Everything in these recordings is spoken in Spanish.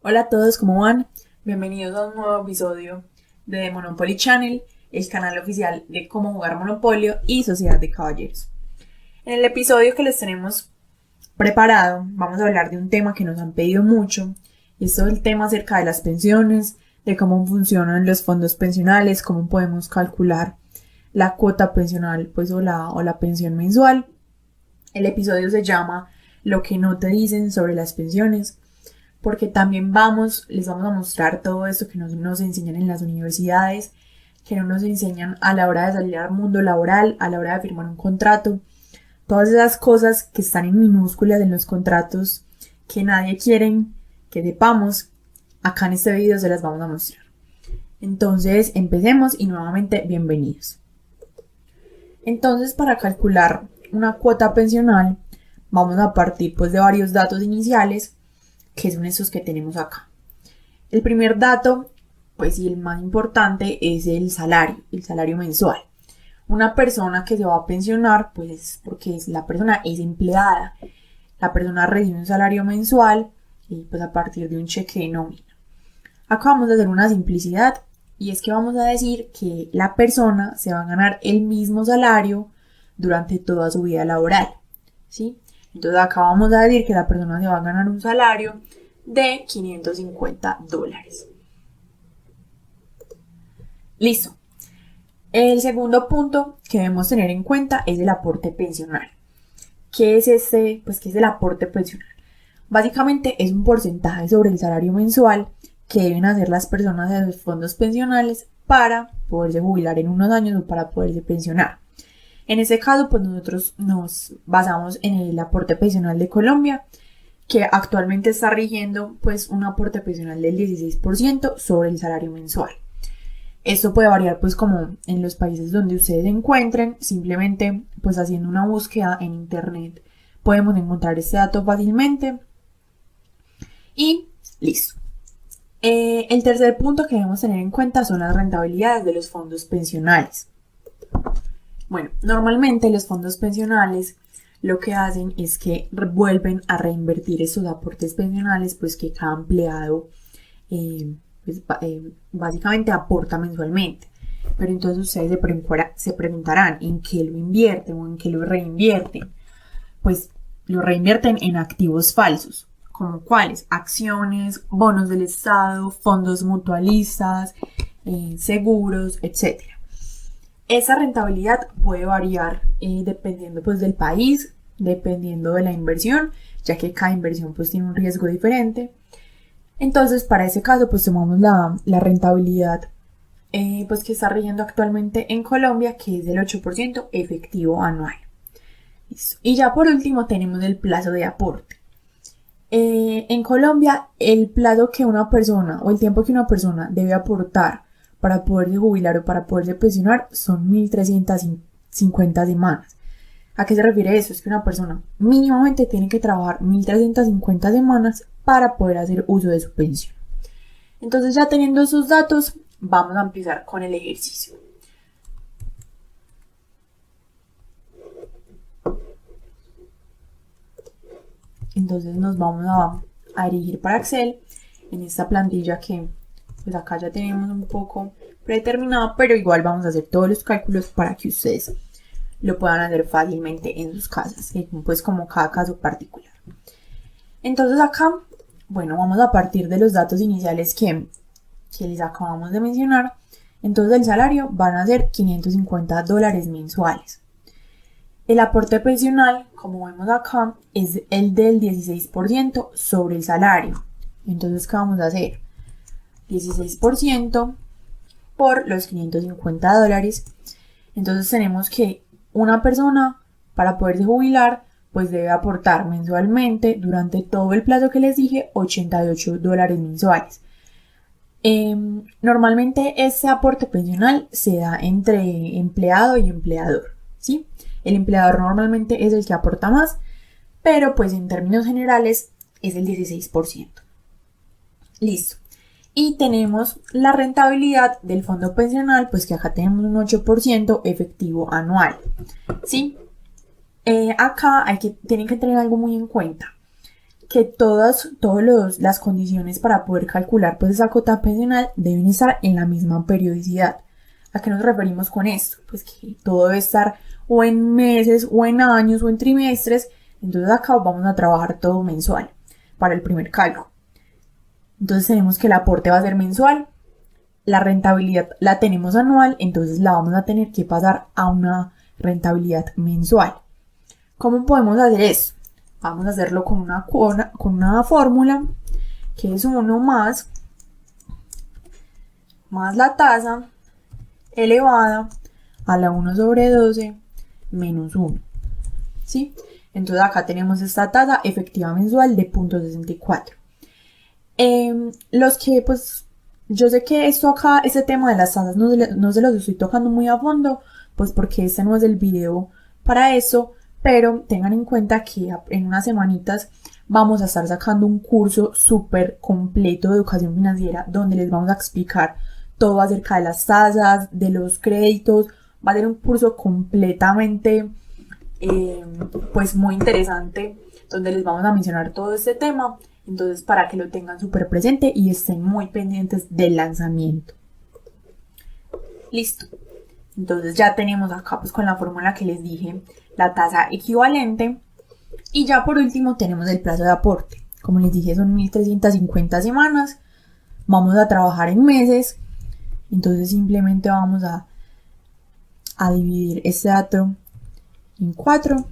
Hola a todos, ¿cómo van? Bienvenidos a un nuevo episodio de Monopoly Channel, el canal oficial de cómo jugar Monopolio y Sociedad de Caballeros. En el episodio que les tenemos preparado, vamos a hablar de un tema que nos han pedido mucho, y es todo el tema acerca de las pensiones, de cómo funcionan los fondos pensionales, cómo podemos calcular la cuota pensional, pues, o la pensión mensual. El episodio se llama Lo que no te dicen sobre las pensiones, porque también les vamos a mostrar todo esto que nos enseñan en las universidades, que no nos enseñan a la hora de salir al mundo laboral, a la hora de firmar un contrato, todas esas cosas que están en minúsculas en los contratos que nadie quiere que sepamos, acá en este video se las vamos a mostrar. Entonces empecemos y nuevamente bienvenidos. Entonces, para calcular una cuota pensional vamos a partir pues de varios datos iniciales, que son estos que tenemos acá. El primer dato, pues y el más importante, es el salario mensual. Una persona que se va a pensionar, pues porque la persona es empleada. La persona recibe un salario mensual y pues a partir de un cheque de nómina. Acá vamos a hacer una simplicidad y es que vamos a decir que la persona se va a ganar el mismo salario durante toda su vida laboral, ¿sí? Entonces acá vamos a decir que la persona se va a ganar un salario de $550. Listo. El segundo punto que debemos tener en cuenta es el aporte pensional. ¿Qué es este? Pues ¿qué es el aporte pensional? Básicamente es un porcentaje sobre el salario mensual que deben hacer las personas de los fondos pensionales para poderse jubilar en unos años o para poderse pensionar. En este caso, pues nosotros nos basamos en el aporte pensional de Colombia, que actualmente está rigiendo pues un aporte pensional del 16% sobre el salario mensual. Esto puede variar pues como en los países donde ustedes se encuentren, simplemente pues haciendo una búsqueda en internet podemos encontrar este dato fácilmente y listo. El tercer punto que debemos tener en cuenta son las rentabilidades de los fondos pensionales. Bueno, normalmente los fondos pensionales lo que hacen es que vuelven a reinvertir esos aportes pensionales, pues que cada empleado básicamente aporta mensualmente. Pero entonces ustedes se preguntarán en qué lo invierten o en qué lo reinvierten. Pues lo reinvierten en activos falsos, como cuáles: acciones, bonos del Estado, fondos mutualistas, seguros, etc. Esa rentabilidad puede variar dependiendo pues del país, dependiendo de la inversión, ya que cada inversión pues tiene un riesgo diferente. Entonces, para ese caso pues tomamos la rentabilidad pues que está rigiendo actualmente en Colombia, que es del 8% efectivo anual. Listo. Y ya por último tenemos el plazo de aporte. En Colombia, el plazo que una persona o el tiempo que una persona debe aportar para poderse jubilar o para poderse pensionar son 1.350 semanas. ¿A qué se refiere eso? Es que una persona mínimamente tiene que trabajar 1.350 semanas para poder hacer uso de su pensión. Entonces, ya teniendo esos datos, vamos a empezar con el ejercicio. Entonces nos vamos a dirigir para Excel en esta plantilla que pues acá ya tenemos un poco predeterminado, pero igual vamos a hacer todos los cálculos para que ustedes lo puedan hacer fácilmente en sus casas, pues como cada caso particular. Entonces acá, bueno, vamos a partir de los datos iniciales que les acabamos de mencionar. Entonces el salario van a ser $550 mensuales. El aporte pensional, como vemos acá, es el del 16% sobre el salario. Entonces, ¿qué vamos a hacer? 16% por los $550. Entonces tenemos que una persona, para poderse jubilar, pues debe aportar mensualmente durante todo el plazo que les dije $88 mensuales. Normalmente este aporte pensional se da entre empleado y empleador, ¿sí? El empleador normalmente es el que aporta más, pero pues en términos generales es el 16%. Listo. Y tenemos la rentabilidad del fondo pensional, pues que acá tenemos un 8% efectivo anual, ¿sí? Acá tienen que tener algo muy en cuenta. que todas las condiciones para poder calcular pues esa cuota pensional deben estar en la misma periodicidad. ¿A qué nos referimos con esto? Pues que todo debe estar o en meses, o en años, o en trimestres. Entonces acá vamos a trabajar todo mensual para el primer cálculo. Entonces tenemos que el aporte va a ser mensual, la rentabilidad la tenemos anual, entonces la vamos a tener que pasar a una rentabilidad mensual. ¿Cómo podemos hacer eso? Vamos a hacerlo con una fórmula que es 1 más la tasa elevada a la 1 sobre 12 menos 1. ¿Sí? Entonces acá tenemos esta tasa efectiva mensual de 0.64. Los que pues yo sé que esto acá, ese tema de las tasas no se los estoy tocando muy a fondo, pues porque este no es el video para eso, pero tengan en cuenta que en unas semanitas vamos a estar sacando un curso súper completo de educación financiera donde les vamos a explicar todo acerca de las tasas, de los créditos. Va a ser un curso completamente pues muy interesante donde les vamos a mencionar todo este tema. Entonces, para que lo tengan súper presente y estén muy pendientes del lanzamiento. Listo. Entonces ya tenemos acá pues con la fórmula que les dije la tasa equivalente. Y ya por último tenemos el plazo de aporte. Como les dije, son 1350 semanas. Vamos a trabajar en meses. Entonces simplemente vamos a dividir este dato en 4.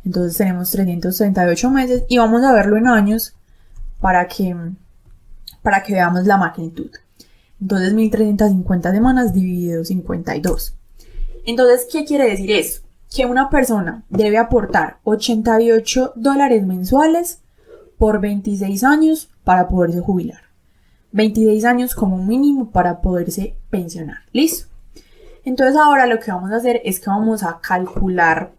Entonces tenemos 338 meses y vamos a verlo en años para que veamos la magnitud. Entonces 1350 semanas dividido 52. Entonces, ¿qué quiere decir eso? Que una persona debe aportar $88 mensuales por 26 años para poderse jubilar. 26 años como mínimo para poderse pensionar. ¿Listo? Entonces ahora lo que vamos a hacer es que vamos a calcular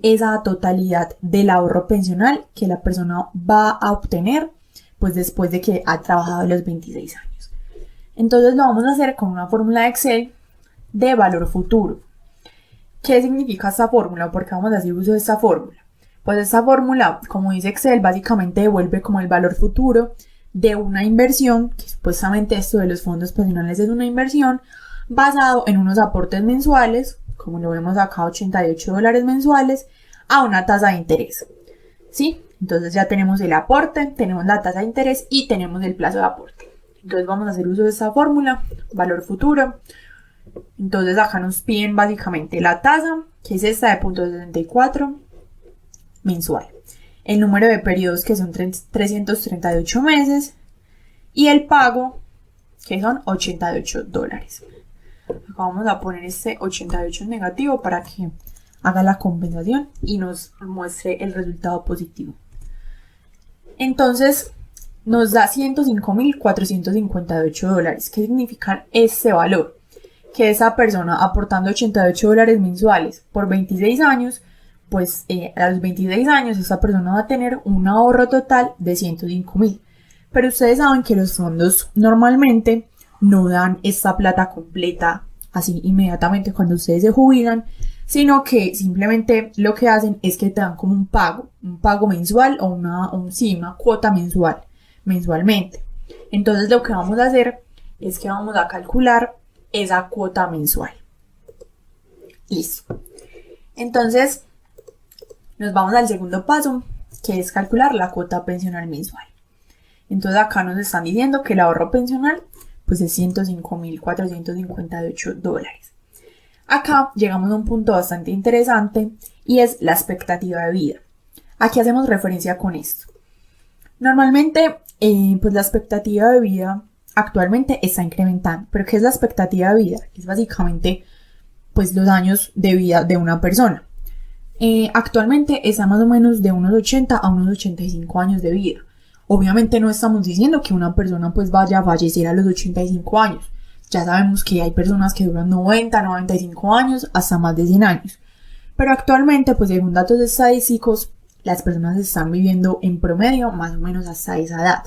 esa totalidad del ahorro pensional que la persona va a obtener pues después de que ha trabajado los 26 años. Entonces lo vamos a hacer con una fórmula de Excel de valor futuro. ¿Qué significa esta fórmula? ¿Por qué vamos a hacer uso de esta fórmula? Pues esta fórmula, como dice Excel, básicamente devuelve como el valor futuro de una inversión, que supuestamente esto de los fondos pensionales es una inversión, basado en unos aportes mensuales, como lo vemos acá, $88 mensuales, a una tasa de interés. ¿Sí? Entonces ya tenemos el aporte, tenemos la tasa de interés y tenemos el plazo de aporte. Entonces vamos a hacer uso de esta fórmula, valor futuro. Entonces acá nos piden básicamente la tasa, que es esta de 0.64 mensual. El número de periodos, que son 338 meses. Y el pago, que son $88. Acá vamos a poner este 88 en negativo para que haga la compensación y nos muestre el resultado positivo. Entonces nos da $105.458. ¿Qué significa este valor? Que esa persona aportando $88 mensuales por 26 años, pues a los 26 años esa persona va a tener un ahorro total de $105.000. Pero ustedes saben que los fondos normalmente no dan esta plata completa así inmediatamente cuando ustedes se jubilan, sino que simplemente lo que hacen es que te dan como un pago mensual o una cuota mensualmente. Entonces lo que vamos a hacer es que vamos a calcular esa cuota mensual. Listo. Entonces nos vamos al segundo paso, que es calcular la cuota pensional mensual. Entonces acá nos están diciendo que el ahorro pensional pues es $105.458. Acá llegamos a un punto bastante interesante y es la expectativa de vida. ¿A qué hacemos referencia con esto? Normalmente pues la expectativa de vida actualmente está incrementando. ¿Pero qué es la expectativa de vida? Es básicamente pues los años de vida de una persona. Actualmente está más o menos de unos 80 a unos 85 años de vida. Obviamente no estamos diciendo que una persona pues vaya a fallecer a los 85 años. Ya sabemos que hay personas que duran 90, 95 años, hasta más de 100 años. Pero actualmente, pues según datos estadísticos, las personas están viviendo en promedio más o menos hasta esa edad.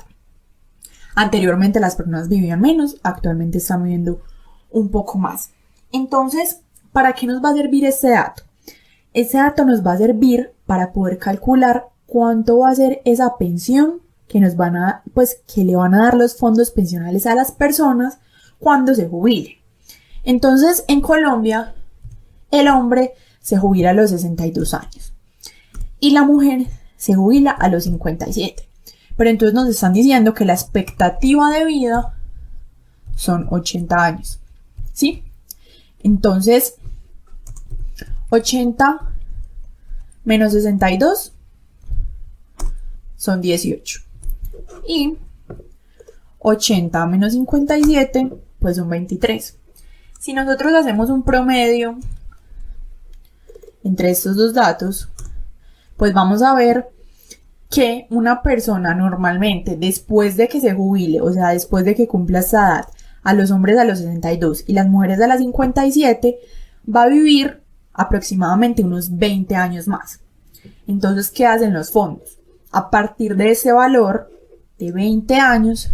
Anteriormente las personas vivían menos, actualmente están viviendo un poco más. Entonces, ¿para qué nos va a servir este dato? Este dato nos va a servir para poder calcular cuánto va a ser esa pensión que nos van a, pues, que le van a dar los fondos pensionales a las personas cuando se jubile. Entonces, en Colombia, el hombre se jubila a los 62 años y la mujer se jubila a los 57. Pero entonces nos están diciendo que la expectativa de vida son 80 años, ¿sí? Entonces, 80 menos 62 son 18. Y 80 menos 57, pues son 23. Si nosotros hacemos un promedio entre estos dos datos, pues vamos a ver que una persona normalmente después de que se jubile, o sea, después de que cumpla esta edad, a los hombres a los 62 y las mujeres a las 57, va a vivir aproximadamente unos 20 años más. Entonces, ¿qué hacen los fondos? A partir de ese valor de 20 años,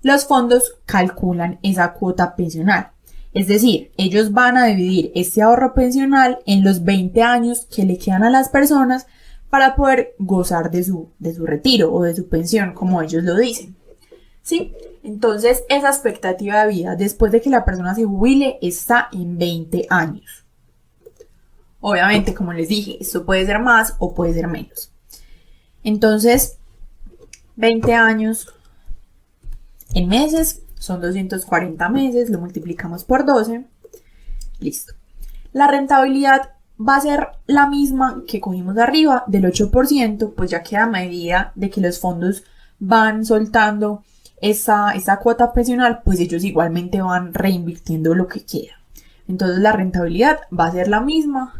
los fondos calculan esa cuota pensional. Es decir, ellos van a dividir este ahorro pensional en los 20 años que le quedan a las personas para poder gozar de su retiro o de su pensión, como ellos lo dicen. ¿Sí? Entonces, esa expectativa de vida después de que la persona se jubile está en 20 años. Obviamente, como les dije, esto puede ser más o puede ser menos. Entonces, 20 años en meses son 240 meses, lo multiplicamos por 12. Listo. La rentabilidad va a ser la misma que cogimos arriba del 8%, pues ya que a medida de que los fondos van soltando esa cuota pensional, pues ellos igualmente van reinvirtiendo lo que queda. Entonces la rentabilidad va a ser la misma,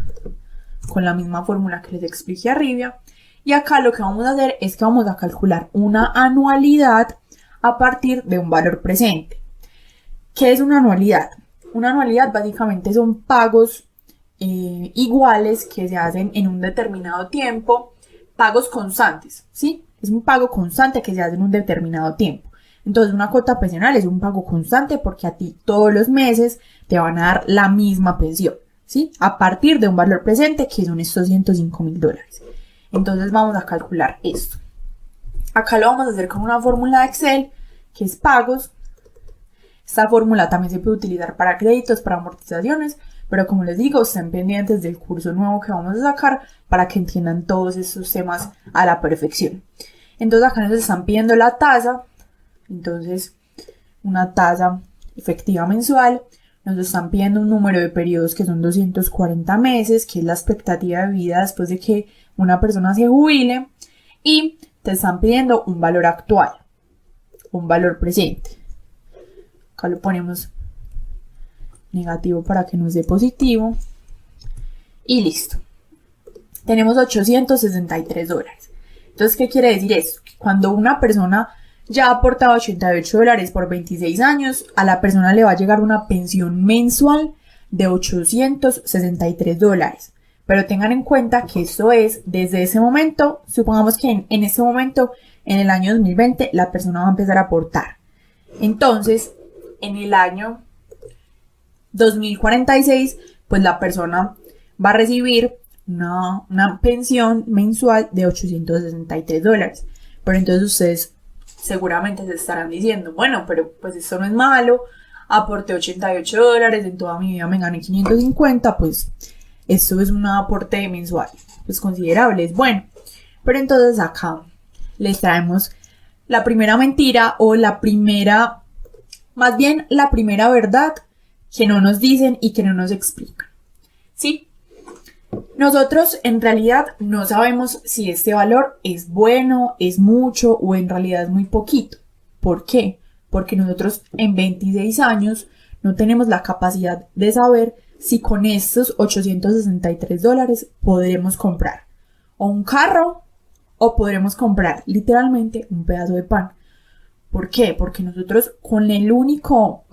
con la misma fórmula que les expliqué arriba. Y acá lo que vamos a hacer es que vamos a calcular una anualidad a partir de un valor presente. ¿Qué es una anualidad? Una anualidad básicamente son pagos iguales que se hacen en un determinado tiempo, pagos constantes, ¿sí? Es un pago constante que se hace en un determinado tiempo. Entonces una cuota pensional es un pago constante porque a ti todos los meses te van a dar la misma pensión, ¿sí? A partir de un valor presente que son estos $105.000. Entonces vamos a calcular esto. Acá lo vamos a hacer con una fórmula de Excel que es pagos. Esta fórmula también se puede utilizar para créditos, para amortizaciones, pero como les digo, estén pendientes del curso nuevo que vamos a sacar para que entiendan todos estos temas a la perfección. Entonces acá nos están pidiendo la tasa, entonces una tasa efectiva mensual, nos están pidiendo un número de periodos que son 240 meses, que es la expectativa de vida después de que una persona se jubile, y te están pidiendo un valor actual, un valor presente. Acá lo ponemos negativo para que nos dé positivo. Y listo. Tenemos $863. Entonces, ¿qué quiere decir esto? Que cuando una persona ya ha aportado $88 por 26 años, a la persona le va a llegar una pensión mensual de $863. Pero tengan en cuenta que esto es desde ese momento. Supongamos que en ese momento, en el año 2020, la persona va a empezar a aportar. Entonces, en el año 2046, pues la persona va a recibir una pensión mensual de $863. Pero entonces ustedes seguramente se estarán diciendo, bueno, pero pues esto no es malo, aporté $88, en toda mi vida me gané 550, pues esto es un aporte mensual, pues considerable, es bueno. Pero entonces acá les traemos la primera mentira o más bien la primera verdad que no nos dicen y que no nos explican, ¿sí? Nosotros en realidad no sabemos si este valor es bueno, es mucho o en realidad es muy poquito. ¿Por qué? Porque nosotros en 26 años no tenemos la capacidad de saber si con estos $863 podremos comprar o un carro o podremos comprar literalmente un pedazo de pan. ¿Por qué? Porque nosotros con el único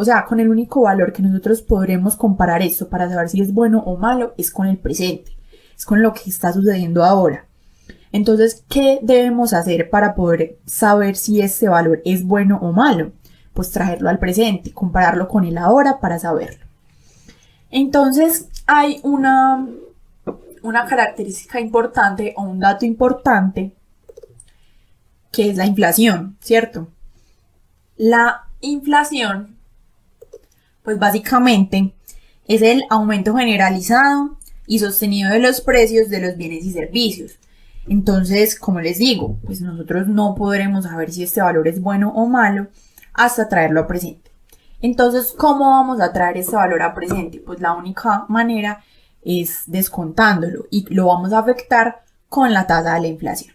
valor que nosotros podremos comparar esto para saber si es bueno o malo es con el presente, es con lo que está sucediendo ahora. Entonces, ¿qué debemos hacer para poder saber si este valor es bueno o malo? Pues traerlo al presente, compararlo con el ahora para saberlo. Entonces, hay una característica importante o un dato importante que es la inflación, ¿cierto? La inflación, pues básicamente es el aumento generalizado y sostenido de los precios de los bienes y servicios. Entonces, como les digo, pues nosotros no podremos saber si este valor es bueno o malo hasta traerlo a presente. Entonces, ¿cómo vamos a traer este valor a presente? Pues la única manera es descontándolo y lo vamos a afectar con la tasa de la inflación.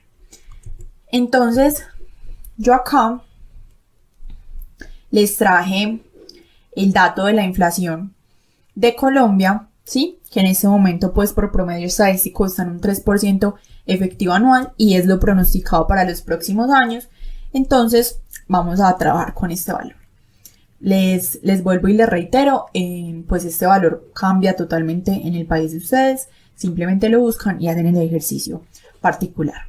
Entonces, yo acá les traje el dato de la inflación de Colombia, ¿sí? Que en este momento, pues por promedio estadístico está en un 3% efectivo anual y es lo pronosticado para los próximos años. Entonces, vamos a trabajar con este valor. Les vuelvo y les reitero, pues este valor cambia totalmente en el país de ustedes. Simplemente lo buscan y hacen el ejercicio particular.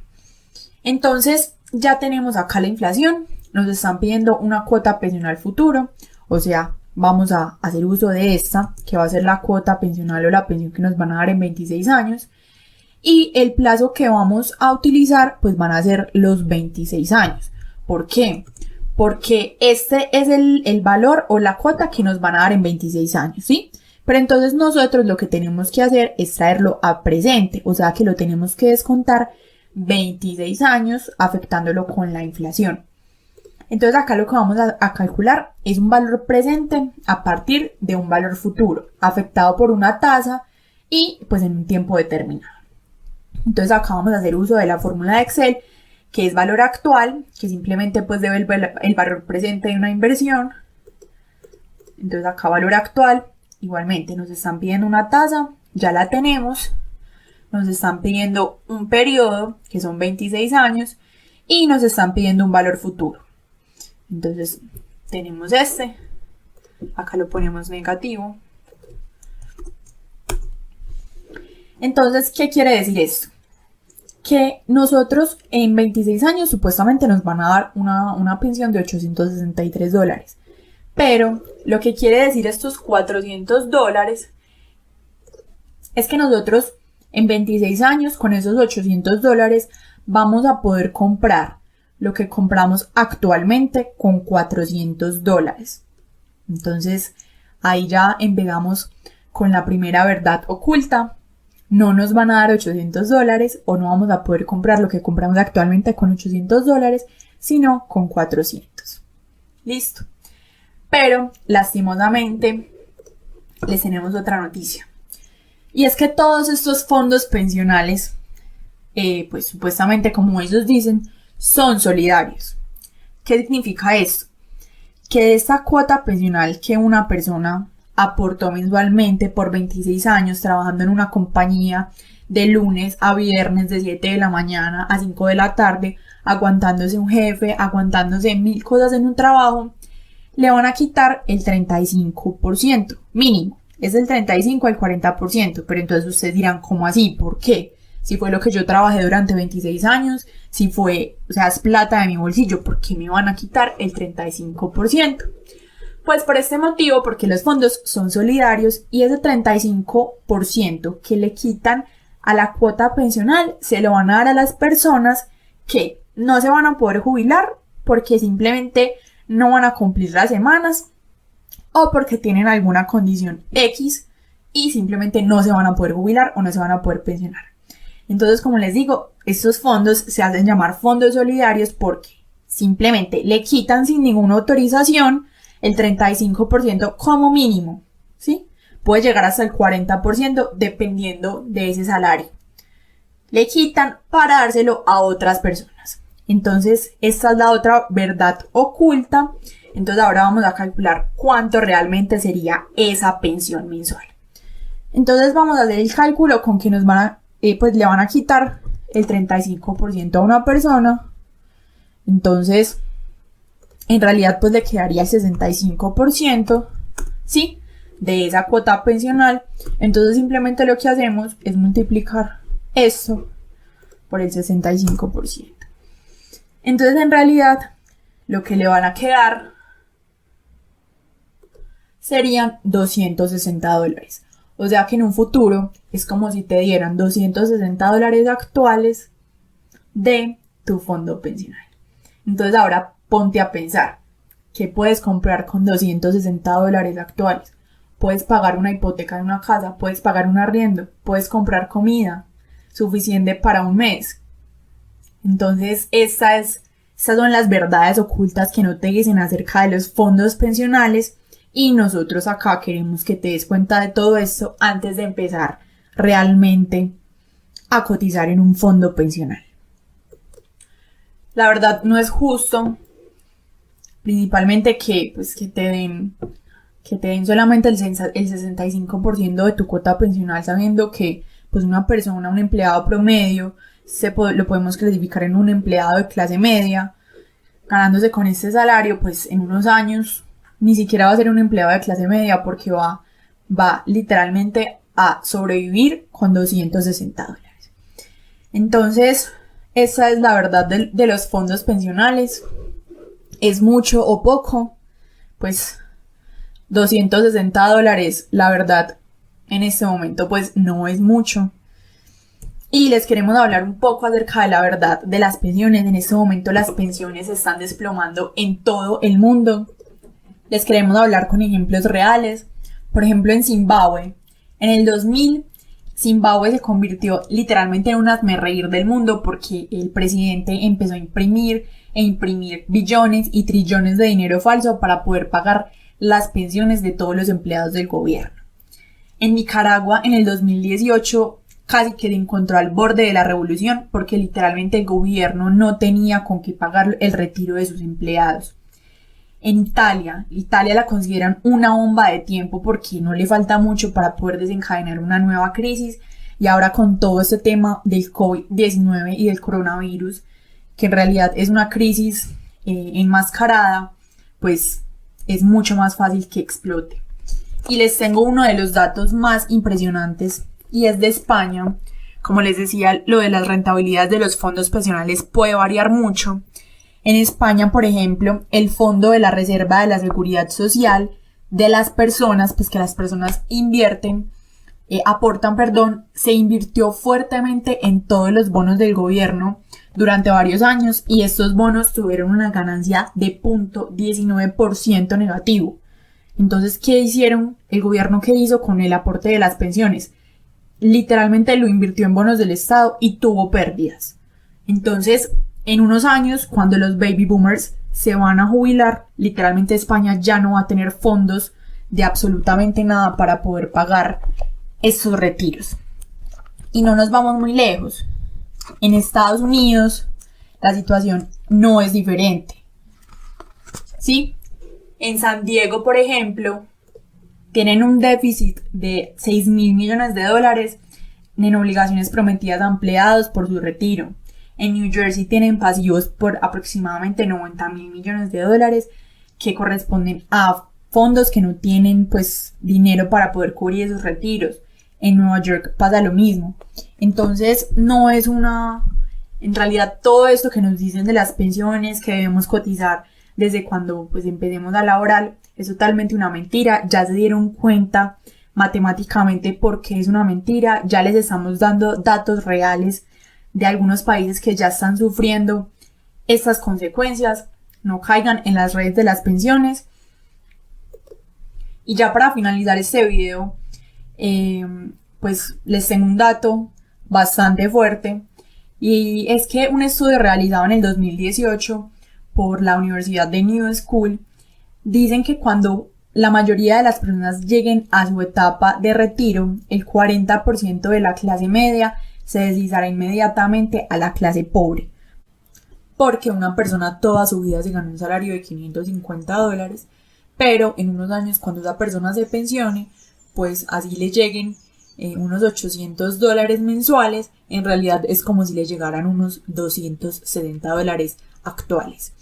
Entonces, ya tenemos acá la inflación. Nos están pidiendo una cuota pensional futuro. O sea, vamos a hacer uso de esta, que va a ser la cuota pensional o la pensión que nos van a dar en 26 años. Y el plazo que vamos a utilizar, pues van a ser los 26 años. ¿Por qué? Porque este es el valor o la cuota que nos van a dar en 26 años, ¿sí? Pero entonces nosotros lo que tenemos que hacer es traerlo a presente, o sea que lo tenemos que descontar 26 años afectándolo con la inflación. Entonces acá lo que vamos a calcular es un valor presente a partir de un valor futuro, afectado por una tasa y pues en un tiempo determinado. Entonces acá vamos a hacer uso de la fórmula de Excel, que es valor actual, que simplemente pues debe el valor presente de una inversión. Entonces acá valor actual, igualmente nos están pidiendo una tasa, ya la tenemos. Nos están pidiendo un periodo, que son 26 años, y nos están pidiendo un valor futuro. Entonces tenemos este, acá lo ponemos negativo. Entonces, ¿qué quiere decir esto? Que nosotros en 26 años supuestamente nos van a dar una pensión de $863. Pero lo que quiere decir estos $400 es que nosotros en 26 años con esos $800 vamos a poder comprar lo que compramos actualmente con $400. Entonces ahí ya empezamos con la primera verdad oculta. No nos van a dar $800 o no vamos a poder comprar lo que compramos actualmente con $800, sino con 400. Listo. Pero, lastimosamente, les tenemos otra noticia. Y es que todos estos fondos pensionales, pues supuestamente como ellos dicen, son solidarios. ¿Qué significa esto? Que de esta cuota pensional que una persona aportó mensualmente por 26 años trabajando en una compañía de lunes a viernes de 7 de la mañana a 5 de la tarde, aguantándose un jefe, aguantándose 1000 cosas en un trabajo, le van a quitar el 35% mínimo. Es del 35 al 40%, pero entonces ustedes dirán, ¿cómo así? ¿Por qué? Si fue lo que yo trabajé durante 26 años, si fue, o sea, es plata de mi bolsillo, ¿por qué me van a quitar el 35%? Pues por este motivo, porque los fondos son solidarios y ese 35% que le quitan a la cuota pensional se lo van a dar a las personas que no se van a poder jubilar porque simplemente no van a cumplir las semanas o porque tienen alguna condición X y simplemente no se van a poder jubilar o no se van a poder pensionar. Entonces, como les digo, estos fondos se hacen llamar fondos solidarios porque simplemente le quitan sin ninguna autorización el 35% como mínimo, ¿sí? Puede llegar hasta el 40% dependiendo de ese salario. Le quitan para dárselo a otras personas. Entonces, esta es la otra verdad oculta. Entonces, ahora vamos a calcular cuánto realmente sería esa pensión mensual. Entonces, vamos a hacer el cálculo con que nos van a, pues le van a quitar el 35% a una persona. Entonces, en realidad pues le quedaría el 65%, ¿sí? De esa cuota pensional. Entonces simplemente lo que hacemos es multiplicar esto por el 65%. Entonces en realidad lo que le van a quedar serían $260. O sea que en un futuro es como si te dieran $260 actuales de tu fondo pensional. Entonces ahora ponte a pensar, ¿qué puedes comprar con $260 actuales? Puedes pagar una hipoteca de una casa, puedes pagar un arriendo, puedes comprar comida suficiente para un mes. Entonces estas son las verdades ocultas que no te dicen acerca de los fondos pensionales, y nosotros acá queremos que te des cuenta de todo esto antes de empezar realmente a cotizar en un fondo pensional. La verdad no es justo, principalmente que te den solamente el 65% de tu cuota pensional, sabiendo que pues una persona, un empleado promedio, lo podemos clasificar en un empleado de clase media, ganándose con este salario, pues en unos años ni siquiera va a ser un empleado de clase media, porque va literalmente a sobrevivir con $260. Entonces, esa es la verdad de los fondos pensionales. ¿Es mucho o poco? Pues $260, la verdad, en este momento pues no es mucho. Y les queremos hablar un poco acerca de la verdad de las pensiones. En este momento las pensiones se están desplomando en todo el mundo. Les queremos hablar con ejemplos reales. Por ejemplo, en Zimbabue. En el 2000, Zimbabue se convirtió literalmente en un hazmerreír del mundo, porque el presidente empezó a imprimir billones y trillones de dinero falso para poder pagar las pensiones de todos los empleados del gobierno. En Nicaragua, en el 2018, casi que se encontró al borde de la revolución, porque literalmente el gobierno no tenía con qué pagar el retiro de sus empleados. En Italia la consideran una bomba de tiempo, porque no le falta mucho para poder desencadenar una nueva crisis, y ahora con todo este tema del COVID-19 y del coronavirus, que en realidad es una crisis enmascarada, pues es mucho más fácil que explote. Y les tengo uno de los datos más impresionantes, y es de España. Como les decía, lo de las rentabilidades de los fondos pensionales puede variar mucho. En España, por ejemplo, el Fondo de la Reserva de la Seguridad Social de las personas, pues que las personas aportan, se invirtió fuertemente en todos los bonos del gobierno durante varios años, y estos bonos tuvieron una ganancia de 0.19% negativo. Entonces, ¿qué hicieron? El gobierno, ¿qué hizo con el aporte de las pensiones? Literalmente lo invirtió en bonos del Estado y tuvo pérdidas. Entonces, en unos años, cuando los baby boomers se van a jubilar, literalmente España ya no va a tener fondos de absolutamente nada para poder pagar estos retiros. Y no nos vamos muy lejos. En Estados Unidos, la situación no es diferente. ¿Sí? En San Diego, por ejemplo, tienen un déficit de $6.000 millones en obligaciones prometidas a empleados por su retiro. En New Jersey tienen pasivos por aproximadamente $90.000 millones que corresponden a fondos que no tienen pues dinero para poder cubrir esos retiros. En Nueva York pasa lo mismo. Entonces en realidad todo esto que nos dicen de las pensiones, que debemos cotizar desde cuando pues empecemos a laborar, es totalmente una mentira. Ya se dieron cuenta matemáticamente porque es una mentira. Ya les estamos dando datos reales de algunos países que ya están sufriendo estas consecuencias. No caigan en las redes de las pensiones. Y ya para finalizar este video, pues les tengo un dato bastante fuerte, y es que un estudio realizado en el 2018 por la Universidad de New School dicen que cuando la mayoría de las personas lleguen a su etapa de retiro, el 40% de la clase media se deslizará inmediatamente a la clase pobre, porque una persona toda su vida se ganó un salario de $550, pero en unos años, cuando esa persona se pensione, pues así le lleguen unos $800 mensuales, en realidad es como si le llegaran unos $270 actuales.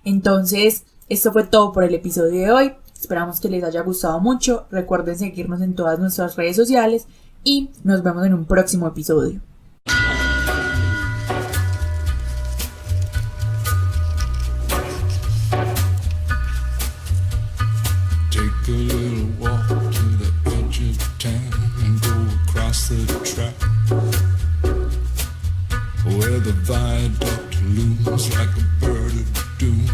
Entonces, esto fue todo por el episodio de hoy. Esperamos que les haya gustado mucho. Recuerden seguirnos en todas nuestras redes sociales y nos vemos en un próximo episodio. Take a little walk to the edge of town and go across the track where the viaduct looms like a bird of doom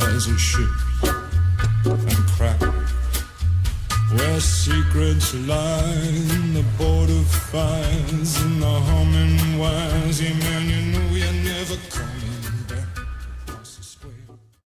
as it shifts and cracks. Where secrets lie in the border fires and the humming wires, he